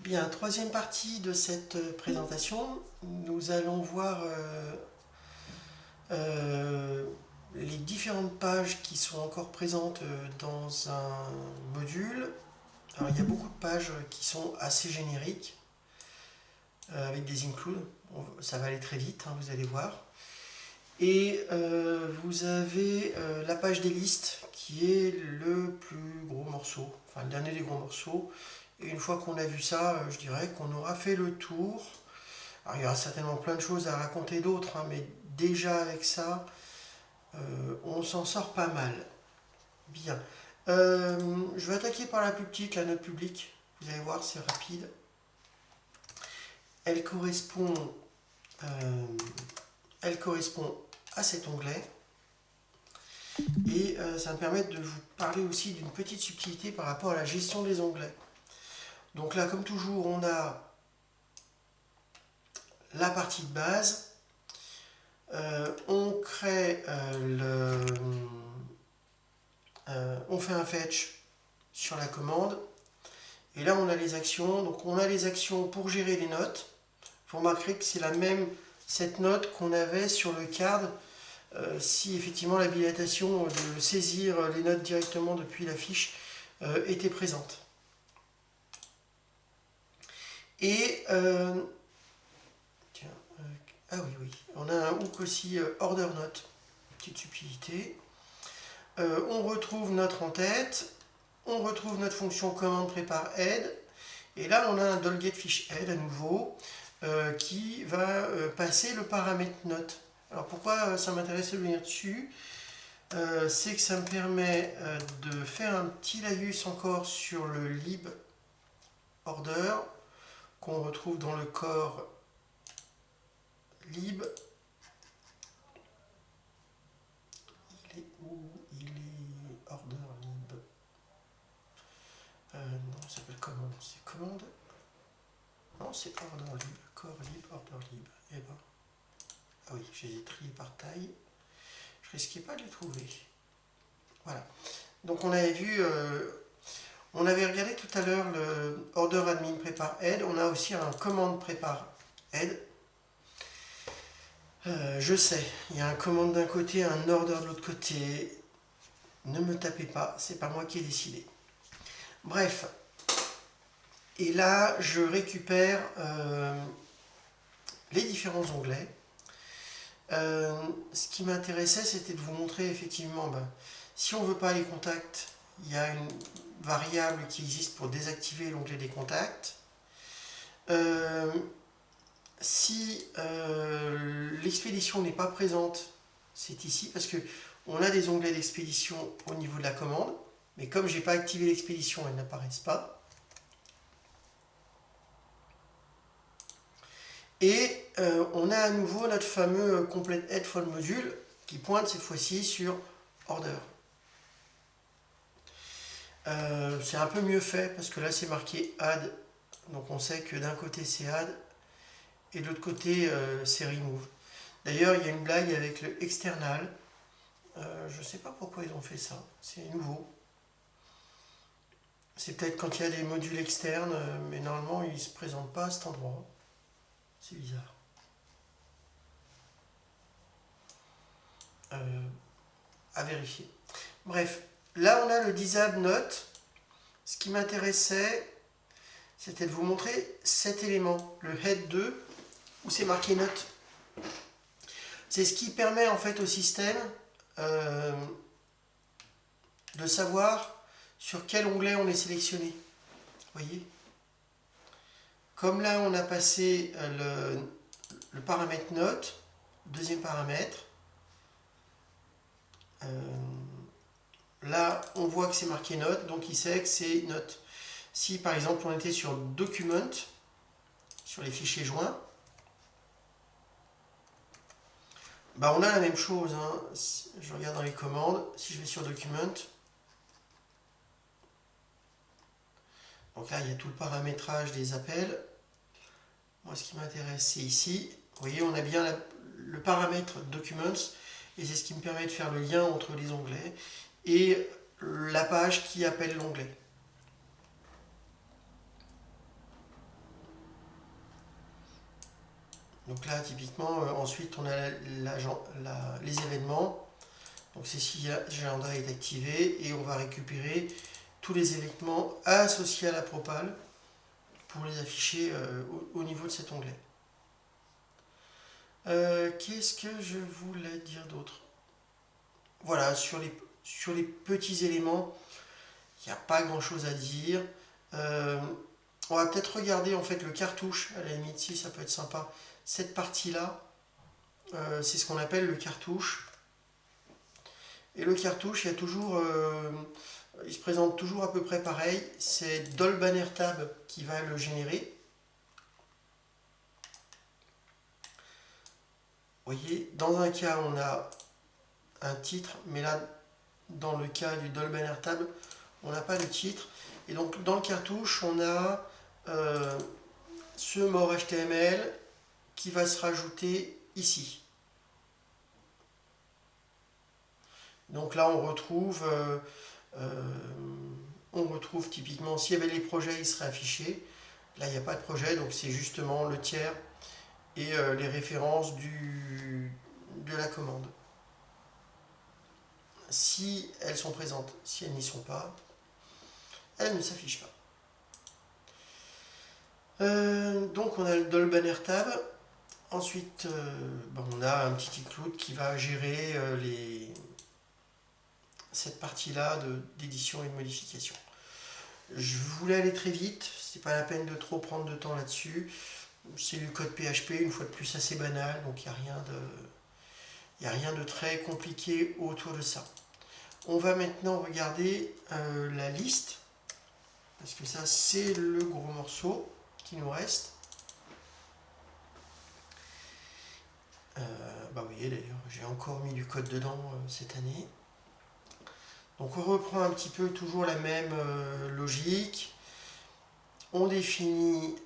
Bien, troisième partie de cette présentation, nous allons voir euh, les différentes pages qui sont encore présentes dans un module. Alors il y a beaucoup de pages qui sont assez génériques, avec des includes. Ça va aller très vite, hein, vous allez voir. Et vous avez la page des listes qui est le plus gros morceau, enfin le dernier des gros morceaux. Et une fois qu'on a vu ça, je dirais qu'on aura fait le tour. Alors il y aura certainement plein de choses à raconter d'autres, hein, mais déjà avec ça, on s'en sort pas mal. Bien. Je vais attaquer par la plus petite, la note publique. Vous allez voir, c'est rapide. Elle correspond, euh, elle correspond à cet onglet. Et ça me permet de vous parler aussi d'une petite subtilité par rapport à la gestion des onglets. Donc là, comme toujours, on a la partie de base. On crée on fait un fetch sur la commande. Et là, on a les actions. Donc, on a les actions pour gérer les notes. Vous remarquerez que c'est la même, cette note qu'on avait sur le card. Si effectivement l'habilitation de saisir les notes directement depuis la fiche était présente. Et tiens, ah oui, oui, on a un hook aussi order note, petite subtilité. On retrouve notre en-tête, on retrouve notre fonction commande prépare head, et là on a un dolget fiche head à nouveau qui va passer le paramètre note. Alors pourquoi ça m'intéresse de venir dessus? C'est que ça me permet de faire un petit laïus encore sur le lib order qu'on retrouve dans le corps lib. Il est où? Il est order lib. Non, ça s'appelle comment? C'est commande? Non, c'est order lib. Corps lib, order lib. Et ben, ah oui, j'ai trié par taille. Je risquais pas de les trouver. Voilà. Donc on avait vu, on avait regardé tout à l'heure le order admin prépare head. On a aussi un commande prépare head. Je sais, il y a un commande d'un côté, un order de l'autre côté. Ne me tapez pas, c'est pas moi qui ai décidé. Bref. Et là, je récupère les différents onglets. Ce qui m'intéressait, c'était de vous montrer effectivement, si on ne veut pas les contacts, il y a une variable qui existe pour désactiver l'onglet des contacts. Si l'expédition n'est pas présente, c'est ici, parce que on a des onglets d'expédition au niveau de la commande, mais comme je n'ai pas activé l'expédition, elles n'apparaissent pas. Et on a à nouveau notre fameux complete head for module qui pointe cette fois-ci sur order. C'est un peu mieux fait parce que là c'est marqué add, donc on sait que d'un côté c'est add et de l'autre côté c'est remove. D'ailleurs il y a une blague avec le external, je ne sais pas pourquoi ils ont fait ça, c'est nouveau. C'est peut-être quand il y a des modules externes, mais normalement ils ne se présentent pas à cet endroit. C'est bizarre. À vérifier. Bref, là on a le disable note. Ce qui m'intéressait, c'était de vous montrer cet élément, le head 2, où c'est marqué note. C'est ce qui permet en fait au système de savoir sur quel onglet on est sélectionné. Vous voyez? Comme là on a passé le paramètre note, deuxième paramètre, là on voit que c'est marqué note, donc il sait que c'est note. Si par exemple on était sur document, sur les fichiers joints, on a la même chose, hein. Si je regarde dans les commandes, si je vais sur document, donc là il y a tout le paramétrage des appels. Moi ce qui m'intéresse c'est ici, vous voyez on a bien le paramètre documents et c'est ce qui me permet de faire le lien entre les onglets et la page qui appelle l'onglet. Donc là, typiquement, ensuite on a les événements. Donc c'est si l'agenda est activé et on va récupérer tous les événements associés à la propale pour les afficher au niveau de cet onglet. Qu'est-ce que je voulais dire d'autre? Voilà, sur les petits éléments, il n'y a pas grand chose à dire. On va peut-être regarder en fait le cartouche, à la limite, si ça peut être sympa. Cette partie-là, c'est ce qu'on appelle le cartouche. Et le cartouche, il se présente toujours à peu près pareil. C'est Dolbanner Tab qui va le générer. Vous voyez, dans un cas, on a un titre, mais là, dans le cas du Dolbanner Tab, on n'a pas de titre. Et donc, dans le cartouche, on a ce more HTML qui va se rajouter ici. Donc là, on retrouve typiquement, s'il y avait les projets, ils seraient affichés. Là, il n'y a pas de projet, donc c'est justement le tiers et les références de la commande. Si elles sont présentes, si elles n'y sont pas, elles ne s'affichent pas. Donc on a le Dolbanner Tab. Ensuite, on a un petit include qui va gérer cette partie-là d'édition et de modification. Je voulais aller très vite, c'est pas la peine de trop prendre de temps là-dessus. C'est du code PHP, une fois de plus assez banal, donc il n'y a rien de très compliqué autour de ça. On va maintenant regarder la liste, parce que ça c'est le gros morceau qui nous reste. Vous voyez d'ailleurs, j'ai encore mis du code dedans cette année. Donc on reprend un petit peu toujours la même logique. On définit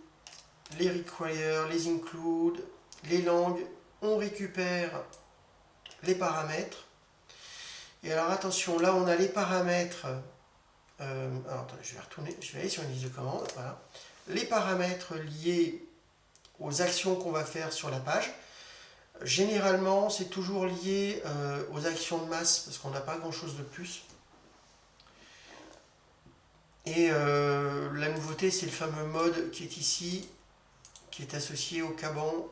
les require, les include, les langues. On récupère les paramètres. Et alors attention, là on a les paramètres. Alors attendez, je vais aller sur une liste de commandes. Voilà. Les paramètres liés aux actions qu'on va faire sur la page. Généralement, c'est toujours lié aux actions de masse parce qu'on n'a pas grand chose de plus. Et la nouveauté, c'est le fameux mode qui est ici, qui est associé au Caban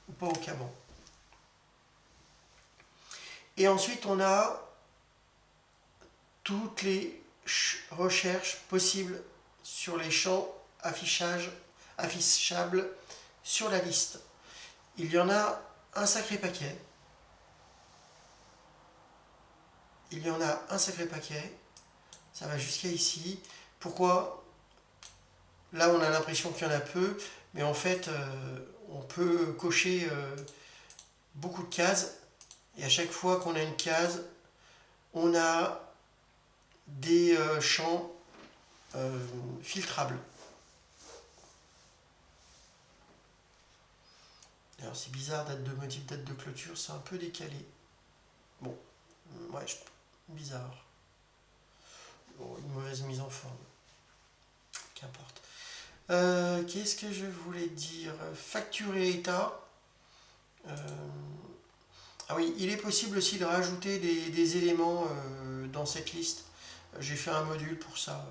ou pas au Caban. Et ensuite, on a toutes les recherches possibles sur les champs affichables sur la liste. Il y en a un sacré paquet. Ça va jusqu'à ici. Pourquoi? Là, on a l'impression qu'il y en a peu, mais en fait, on peut cocher beaucoup de cases. Et à chaque fois qu'on a une case, on a des champs filtrables. Alors c'est bizarre, date de modif, date de clôture, c'est un peu décalé. Bon, ouais, bizarre. Bon, une mauvaise mise en forme. Qu'importe. Qu'est-ce que je voulais dire? Facturer état. Ah oui, il est possible aussi de rajouter des éléments dans cette liste. J'ai fait un module pour ça.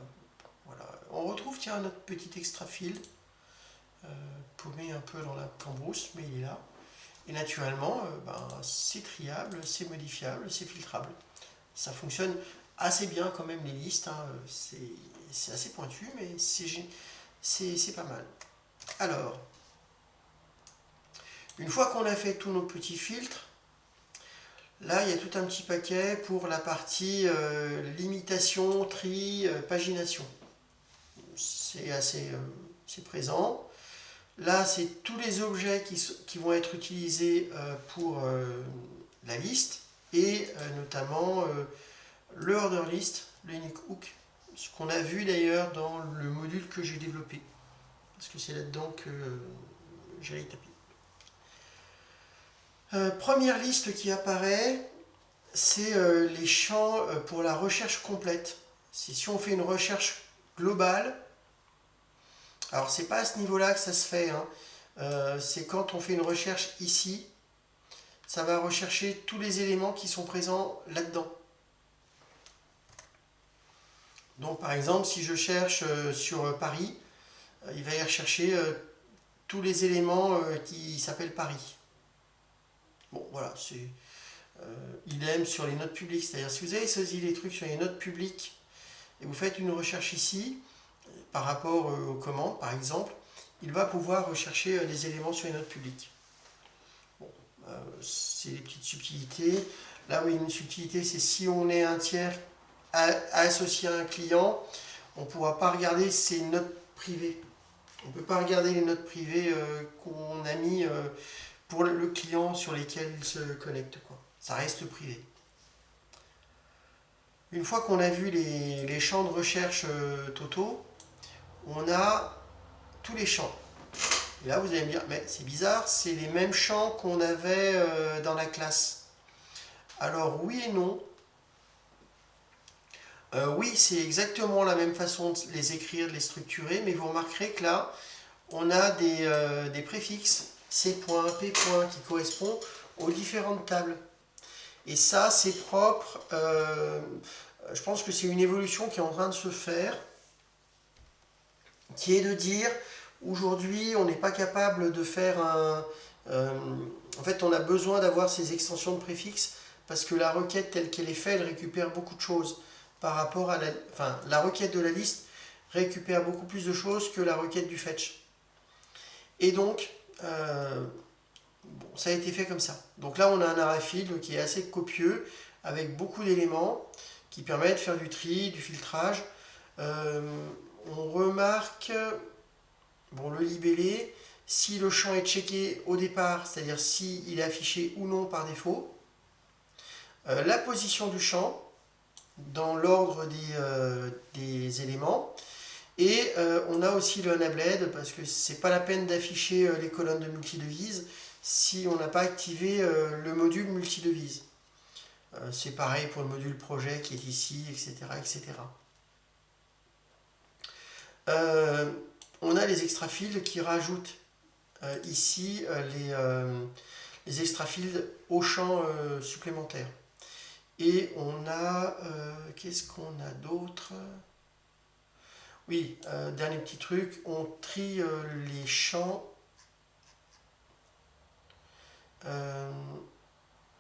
Voilà. On retrouve, tiens, notre petit extra field. Paumé un peu dans la cambrousse, mais il est là. Et naturellement, c'est triable, c'est modifiable, c'est filtrable. Ça fonctionne assez bien quand même les listes. Hein. C'est assez pointu, mais c'est pas mal. Alors, une fois qu'on a fait tous nos petits filtres, là il y a tout un petit paquet pour la partie limitation, tri, pagination. C'est assez présent. Là, c'est tous les objets qui vont être utilisés pour la liste et notamment le order list, le unique hook, ce qu'on a vu d'ailleurs dans le module que j'ai développé, parce que c'est là-dedans que j'allais taper. Première liste qui apparaît, c'est les champs pour la recherche complète. C'est si on fait une recherche globale. Alors c'est pas à ce niveau-là que ça se fait. Hein. c'est quand on fait une recherche ici, ça va rechercher tous les éléments qui sont présents là-dedans. Donc par exemple, si je cherche sur Paris, il va y rechercher tous les éléments qui s'appellent Paris. Bon, voilà, c'est idem sur les notes publiques. C'est-à-dire, si vous avez saisi les trucs sur les notes publiques et vous faites une recherche ici, par rapport aux commandes, par exemple, il va pouvoir rechercher les éléments sur les notes publiques. Bon, c'est les petites subtilités. Là, oui, une subtilité, c'est si on est un tiers associé à un client, on ne pourra pas regarder ses notes privées. On ne peut pas regarder les notes privées qu'on a mis pour le client sur lesquels il se connecte, quoi. Ça reste privé. Une fois qu'on a vu les champs de recherche totaux, on a tous les champs. Et là, vous allez me dire, mais c'est bizarre, c'est les mêmes champs qu'on avait dans la classe. Alors oui et non. Oui, c'est exactement la même façon de les écrire, de les structurer, mais vous remarquerez que là, on a des préfixes C point, P point qui correspondent aux différentes tables. Et ça, c'est propre. Je pense que c'est une évolution qui est en train de se faire, qui est de dire, aujourd'hui, on n'est pas capable de faire un... en fait, on a besoin d'avoir ces extensions de préfixes parce que la requête telle qu'elle est faite, elle récupère beaucoup de choses par rapport à la... Enfin, la requête de la liste récupère beaucoup plus de choses que la requête du fetch. Et donc, bon, ça a été fait comme ça. Donc là, on a un array field qui est assez copieux, avec beaucoup d'éléments qui permettent de faire du tri, du filtrage. On remarque, bon, le libellé, si le champ est checké au départ, c'est-à-dire s'il est affiché ou non par défaut, la position du champ dans l'ordre des éléments, et on a aussi le unablaid, parce que c'est pas la peine d'afficher les colonnes de multidevise si on n'a pas activé le module multidevise. C'est pareil pour le module projet qui est ici, etc. etc. On a les extra fields qui rajoutent ici les extra fields au champ supplémentaire. Et on a, qu'est-ce qu'on a d'autre? Oui, dernier petit truc, on trie les champs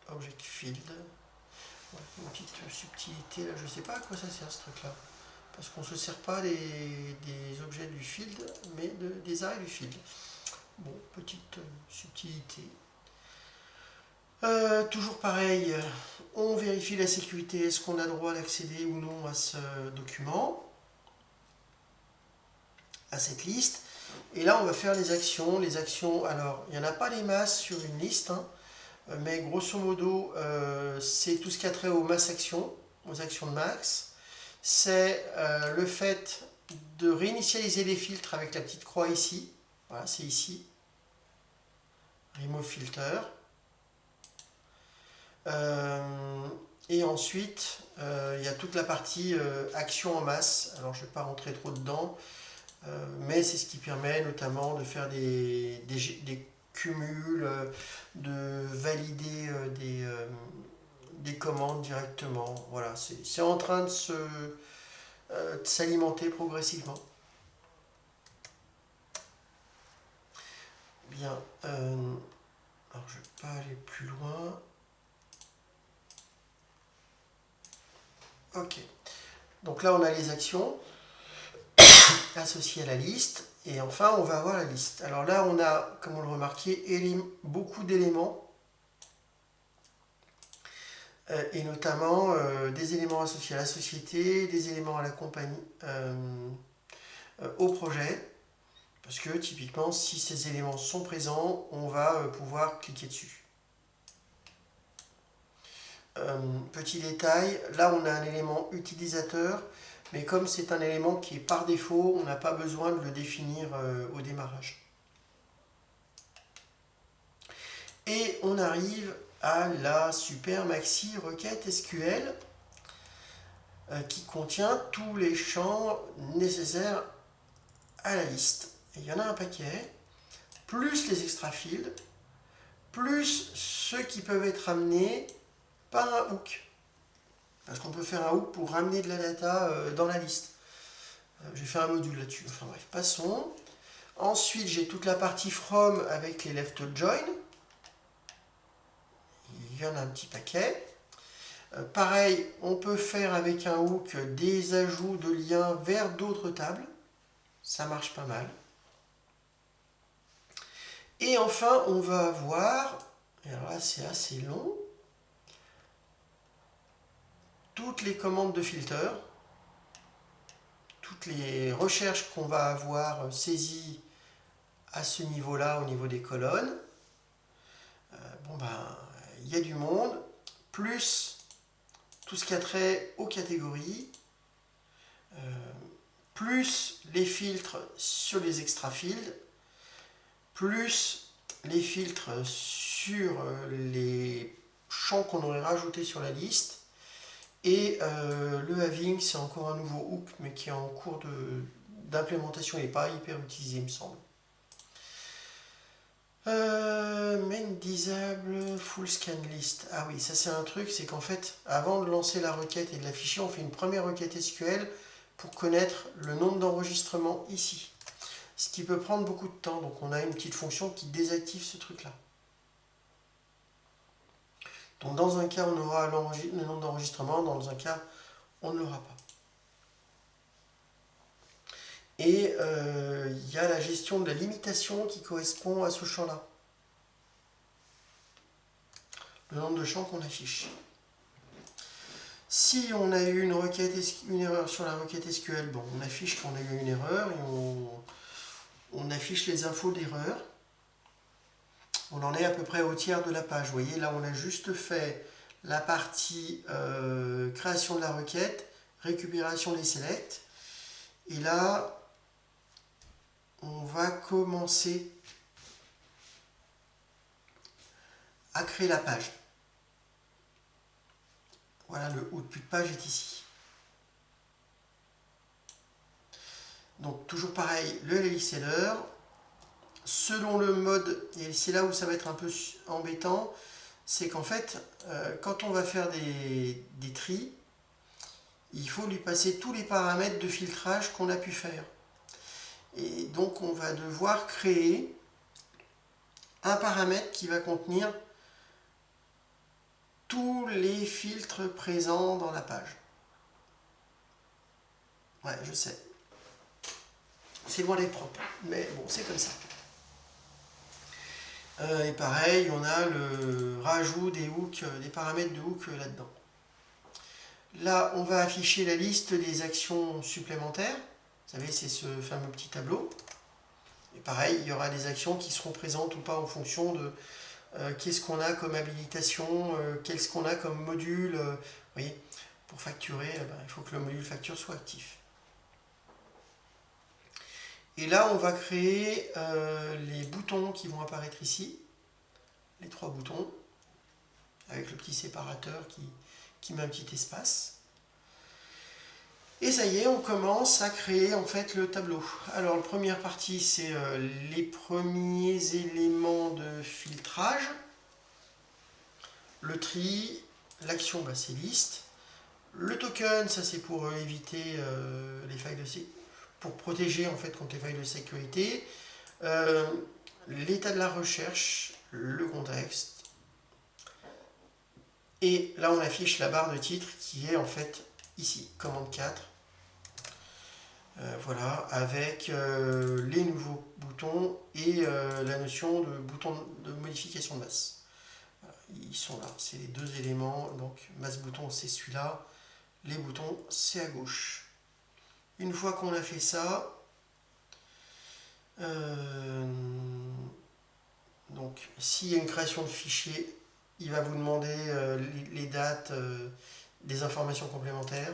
object field. Ouais, une petite subtilité là, je ne sais pas à quoi ça sert ce truc là. Parce qu'on ne se sert pas des objets du field, mais des arrêts du field. Bon, petite subtilité. Toujours pareil, on vérifie la sécurité, est-ce qu'on a droit d'accéder ou non à ce document, à cette liste. Et là, on va faire les actions. Les actions, alors, il n'y en a pas des masses sur une liste, hein, mais grosso modo, c'est tout ce qui a trait aux mass actions, aux actions de max. C'est le fait de réinitialiser les filtres avec la petite croix ici. Voilà, c'est ici. Remove filter. Et ensuite, il y a toute la partie action en masse. Alors, je ne vais pas rentrer trop dedans. Mais c'est ce qui permet notamment de faire des cumuls, de valider des commandes directement. Voilà, c'est en train de s'alimenter progressivement. Bien, alors je ne vais pas aller plus loin. Ok, donc là on a les actions associées à la liste, et enfin on va avoir la liste. Alors là on a, comme vous le remarquez, beaucoup d'éléments, et notamment des éléments associés à la société, des éléments à la compagnie, au projet, parce que typiquement si ces éléments sont présents, on va pouvoir cliquer dessus. Petit détail, là on a un élément utilisateur, mais comme c'est un élément qui est par défaut, on n'a pas besoin de le définir au démarrage. Et on arrive à la super maxi requête SQL qui contient tous les champs nécessaires à la liste. Et il y en a un paquet. plus les extra fields, plus ceux qui peuvent être amenés par un hook. Parce qu'on peut faire un hook pour ramener de la data dans la liste. J'ai fait un module là-dessus. Enfin bref, passons. Ensuite, j'ai toute la partie from avec les left join. Il y en a un petit paquet. Pareil, on peut faire avec un hook des ajouts de liens vers d'autres tables. Ça marche pas mal. Et enfin, on va avoir, et alors là c'est assez long, toutes les commandes de filter, toutes les recherches qu'on va avoir saisies à ce niveau-là, au niveau des colonnes. Bon ben, il y a du monde, plus tout ce qui a trait aux catégories, plus les filtres sur les extra fields, plus les filtres sur les champs qu'on aurait rajoutés sur la liste. Et le having, c'est encore un nouveau hook, mais qui est en cours d'implémentation et pas hyper utilisé, il me semble. Main disable full scan list. Ah oui, ça c'est un truc, c'est qu'en fait, avant de lancer la requête et de l'afficher, on fait une première requête SQL pour connaître le nombre d'enregistrements ici. Ce qui peut prendre beaucoup de temps, donc on a une petite fonction qui désactive ce truc-là. Donc dans un cas, on aura le nombre d'enregistrements, dans un cas, on ne l'aura pas. Et il y a la gestion de la limitation qui correspond à ce champ-là. Le nombre de champs qu'on affiche. Si on a eu une erreur sur la requête SQL, bon, on affiche qu'on a eu une erreur et on affiche les infos d'erreur. On en est à peu près au tiers de la page. Vous voyez, là on a juste fait la partie création de la requête, récupération des selects. Et là, on va commencer à créer la page. Voilà, le output page est ici. Donc toujours pareil, le LLseller. Selon le mode, et c'est là où ça va être un peu embêtant, c'est qu'en fait, quand on va faire des tris, il faut lui passer tous les paramètres de filtrage qu'on a pu faire. Et donc on va devoir créer un paramètre qui va contenir tous les filtres présents dans la page. Ouais, je sais. C'est loin d'être propre, mais bon, c'est comme ça. Et pareil, on a le rajout des hooks, des paramètres de hook là-dedans. Là, on va afficher la liste des actions supplémentaires. Vous savez, c'est ce fameux petit tableau. Et pareil, il y aura des actions qui seront présentes ou pas en fonction de qu'est-ce qu'on a comme habilitation, qu'est-ce qu'on a comme module. Vous voyez, pour facturer, il faut que le module facture soit actif. Et là, on va créer les boutons qui vont apparaître ici, les 3 boutons, avec le petit séparateur qui met un petit espace. Et ça y est, on commence à créer en fait le tableau. Alors, la première partie, c'est les premiers éléments de filtrage. Le tri, l'action, c'est liste. Le token, ça c'est pour éviter les failles de sécurité, pour protéger en fait contre les failles de sécurité. L'état de la recherche, le contexte. Et là, on affiche la barre de titre qui est en fait ici, commande 4. Voilà, avec les nouveaux boutons et la notion de bouton de modification de masse. Voilà, ils sont là, c'est les 2 éléments. Donc, masse bouton, c'est celui-là. Les boutons, c'est à gauche. Une fois qu'on a fait ça, donc s'il y a une création de fichier, il va vous demander les dates, des informations complémentaires.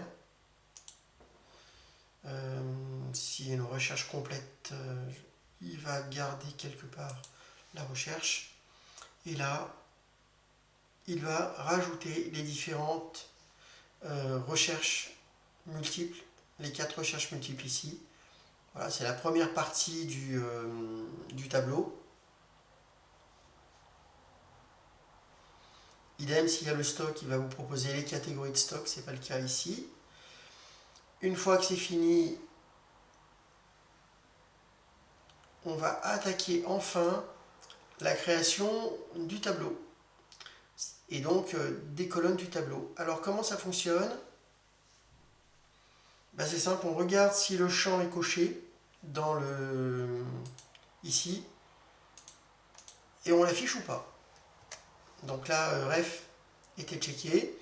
S'il y a une recherche complète, il va garder quelque part la recherche. Et là, il va rajouter les différentes recherches multiples, les 4 recherches multiples ici. Voilà, c'est la première partie du tableau. Idem, s'il y a le stock, il va vous proposer les catégories de stock, ce n'est pas le cas ici. Une fois que c'est fini, on va attaquer enfin la création du tableau. Et donc des colonnes du tableau. Alors comment ça fonctionne? Ben, c'est simple, on regarde si le champ est coché dans ici et on l'affiche ou pas. Donc là, ref était checké.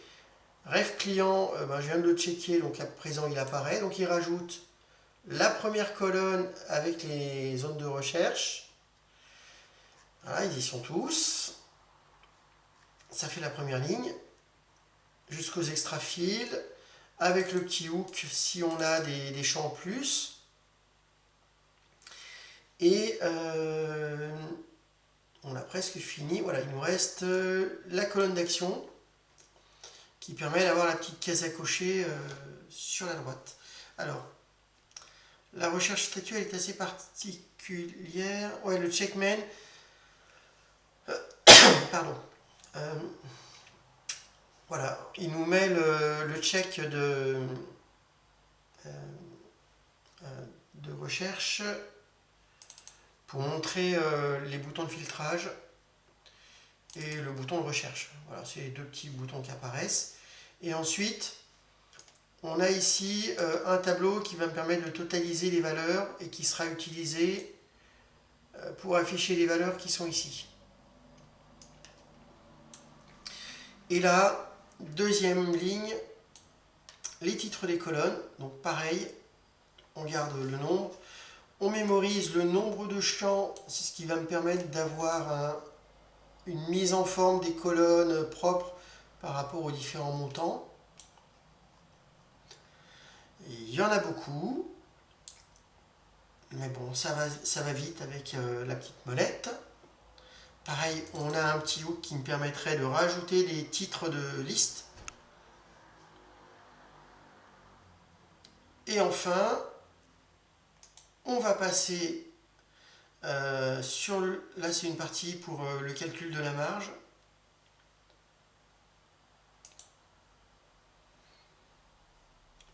Ref client, ben, je viens de le checker, donc à présent il apparaît. Donc il rajoute la première colonne avec les zones de recherche. Voilà, ils y sont tous. Ça fait la première ligne. Jusqu'aux extra fields. Avec le petit hook si on a des champs en plus. Et on a presque fini. Voilà, il nous reste la colonne d'action qui permet d'avoir la petite case à cocher sur la droite. Alors, la recherche statut elle est assez particulière. Ouais, le checkman. Pardon. Voilà, il nous met le check de recherche pour montrer les boutons de filtrage et le bouton de recherche. Voilà, c'est les deux petits boutons qui apparaissent. Et ensuite, on a ici un tableau qui va me permettre de totaliser les valeurs et qui sera utilisé pour afficher les valeurs qui sont ici. Et là, deuxième ligne, les titres des colonnes. Donc pareil, on garde le nombre. On mémorise le nombre de champs, c'est ce qui va me permettre d'avoir une mise en forme des colonnes propres par rapport aux différents montants. Et il y en a beaucoup, mais bon, ça va vite avec la petite molette. Pareil, on a un petit hook qui me permettrait de rajouter des titres de liste. Et enfin, on va passer sur là c'est une partie pour le calcul de la marge.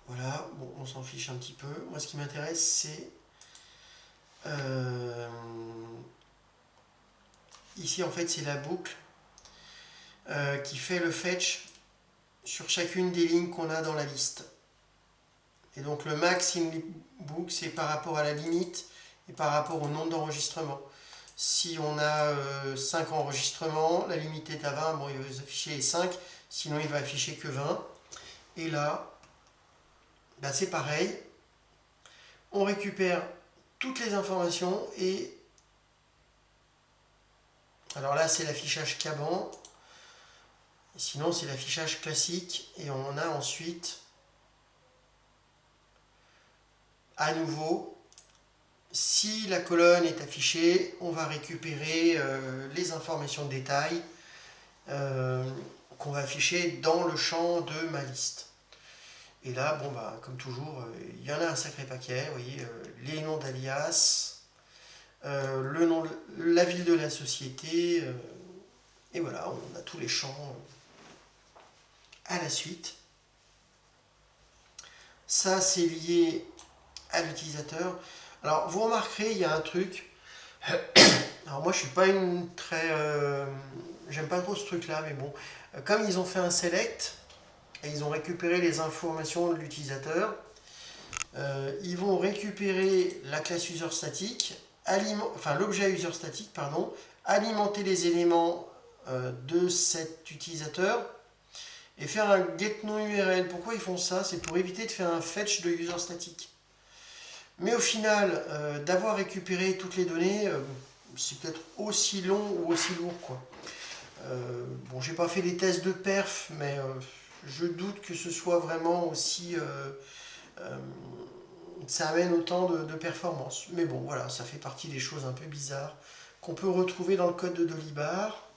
Voilà, bon, on s'en fiche un petit peu. Moi, ce qui m'intéresse, c'est ici, en fait, c'est la boucle qui fait le fetch sur chacune des lignes qu'on a dans la liste. Et donc, le max in book, c'est par rapport à la limite et par rapport au nombre d'enregistrements. Si on a 5 enregistrements, la limite est à 20, bon, il va afficher les 5, sinon il va afficher que 20. Et là, ben c'est pareil, on récupère toutes les informations et alors là c'est l'affichage Caban, sinon c'est l'affichage classique et on a ensuite à nouveau, si la colonne est affichée, on va récupérer les informations de détail qu'on va afficher dans le champ de ma liste. Et là, bon bah, comme toujours, il y en a un sacré paquet. Vous voyez, les noms d'alias, le nom, la ville de la société, et voilà, on a tous les champs à la suite. Ça, c'est lié à l'utilisateur. Alors, vous remarquerez, il y a un truc. Alors moi, je suis pas une très, j'aime pas trop ce truc-là, mais bon, comme ils ont fait un select. Et ils ont récupéré les informations de l'utilisateur. Ils vont récupérer la classe user statique, enfin l'objet user statique, pardon, alimenter les éléments de cet utilisateur et faire un get non URL. Pourquoi ils font ça? C'est pour éviter de faire un fetch de user statique. Mais au final, d'avoir récupéré toutes les données, c'est peut-être aussi long ou aussi lourd, quoi. Bon, j'ai pas fait les tests de perf, mais je doute que ce soit vraiment aussi ça amène autant de performance. Mais bon, voilà, ça fait partie des choses un peu bizarres qu'on peut retrouver dans le code de Dolibar.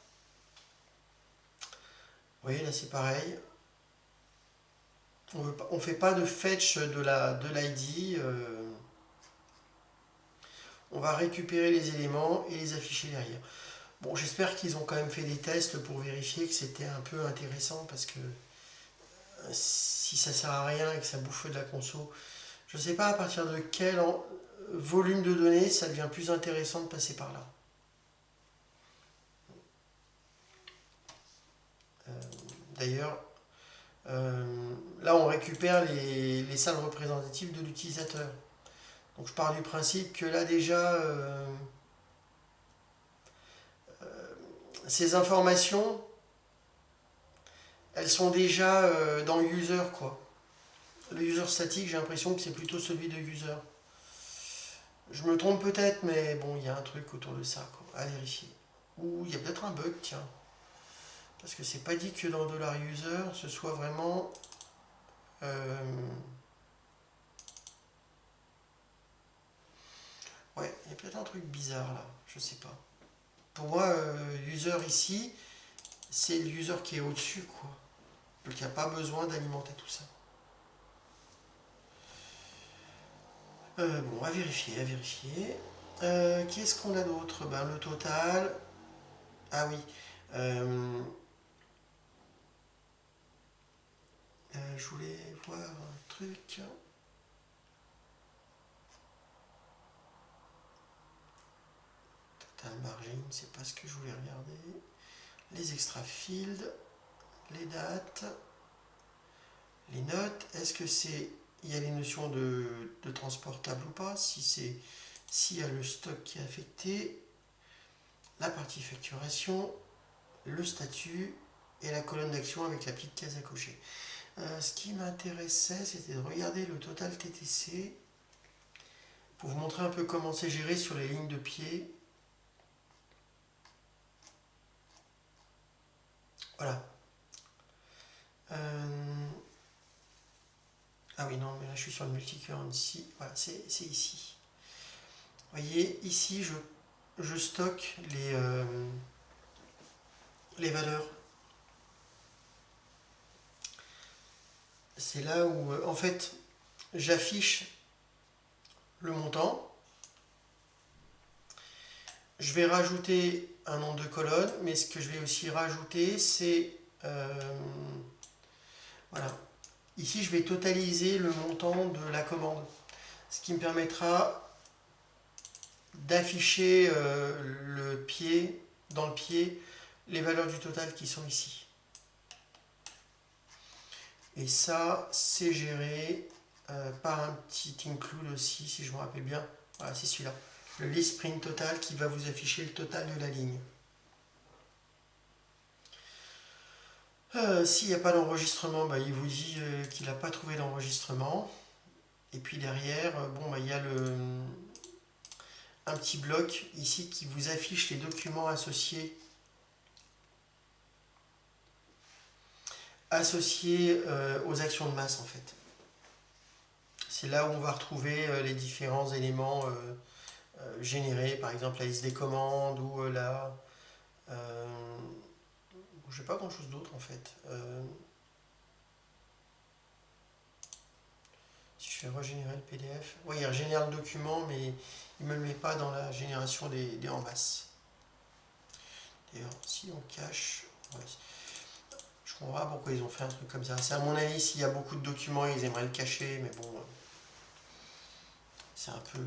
Vous voyez, là c'est pareil. On ne fait pas de fetch de l'ID. On va récupérer les éléments et les afficher derrière. Bon, j'espère qu'ils ont quand même fait des tests pour vérifier que c'était un peu intéressant, parce que si ça sert à rien et que ça bouffe de la conso, je sais pas à partir de quel volume de données ça devient plus intéressant de passer par là. D'ailleurs, là on récupère les salles représentatives de l'utilisateur. Donc je pars du principe que là déjà, ces informations, elles sont déjà dans user, quoi. Le user statique, j'ai l'impression que c'est plutôt celui de user. Je me trompe peut-être, mais bon, il y a un truc autour de ça, quoi, à vérifier. Ou il y a peut-être un bug, tiens. Parce que c'est pas dit que dans $user, ce soit vraiment... Ouais, il y a peut-être un truc bizarre là, je sais pas. Pour moi, user ici, c'est le user qui est au-dessus, quoi. Donc il n'y a pas besoin d'alimenter tout ça. Bon, à vérifier, à vérifier. Qu'est-ce qu'on a d'autre? Ben, le total. Ah oui. Je voulais voir un truc. Total margin, c'est pas ce que je voulais regarder. Les extra fields, les dates, les notes. Est-ce que c'est... Il y a les notions de transportable ou pas, si c'est... S'il y a le stock qui est affecté, la partie facturation, le statut et la colonne d'action avec la petite case à cocher. Ce qui m'intéressait, c'était de regarder le total TTC pour vous montrer un peu comment c'est géré sur les lignes de pied. Voilà. Ah oui, non, mais là je suis sur le multi-currency. Voilà, c'est ici. Vous voyez, ici je stocke les valeurs. C'est là où, en fait, j'affiche le montant. Je vais rajouter un nombre de colonnes, mais ce que je vais aussi rajouter, c'est... voilà. Ici, je vais totaliser le montant de la commande, ce qui me permettra d'afficher dans le pied, les valeurs du total qui sont ici. Et ça, c'est géré par un petit include aussi, si je me rappelle bien. Voilà, c'est celui-là. Le list print total qui va vous afficher le total de la ligne. S'il n'y a pas d'enregistrement, bah, il vous dit qu'il n'a pas trouvé d'enregistrement. Et puis derrière, bon, bah, il y a un petit bloc ici qui vous affiche les documents associés aux actions de masse, en fait. C'est là où on va retrouver les différents éléments générés, par exemple la liste des commandes ou je n'ai pas grand chose d'autre en fait. Si je fais régénérer le PDF, oui, il régénère le document, mais il ne me le met pas dans la génération des en masse. D'ailleurs, si on cache, ouais, je comprends pas pourquoi ils ont fait un truc comme ça. C'est à mon avis, s'il y a beaucoup de documents, ils aimeraient le cacher, mais bon, c'est un peu...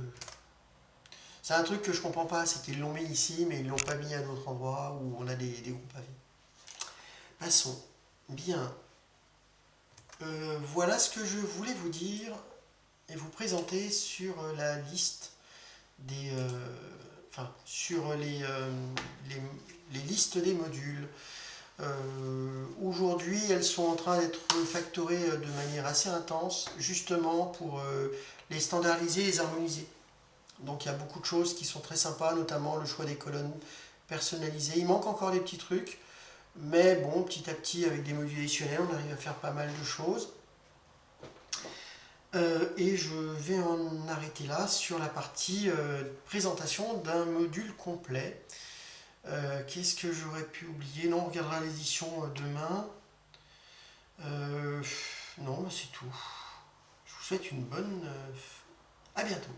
C'est un truc que je comprends pas, c'est qu'ils l'ont mis ici, mais ils l'ont pas mis à d'autres endroits où on a des groupes pavés. Passons. Bien. Voilà ce que je voulais vous dire et vous présenter sur la liste des... enfin, sur les listes des modules. Aujourd'hui, elles sont en train d'être factorées de manière assez intense, justement pour les standardiser et les harmoniser. Donc il y a beaucoup de choses qui sont très sympas, notamment le choix des colonnes personnalisées. Il manque encore des petits trucs, mais bon, petit à petit, avec des modules additionnels, on arrive à faire pas mal de choses. Et je vais en arrêter là sur la partie présentation d'un module complet. Qu'est-ce que j'aurais pu oublier? Non, on regardera l'édition demain. Non, c'est tout. Je vous souhaite une bonne... à bientôt.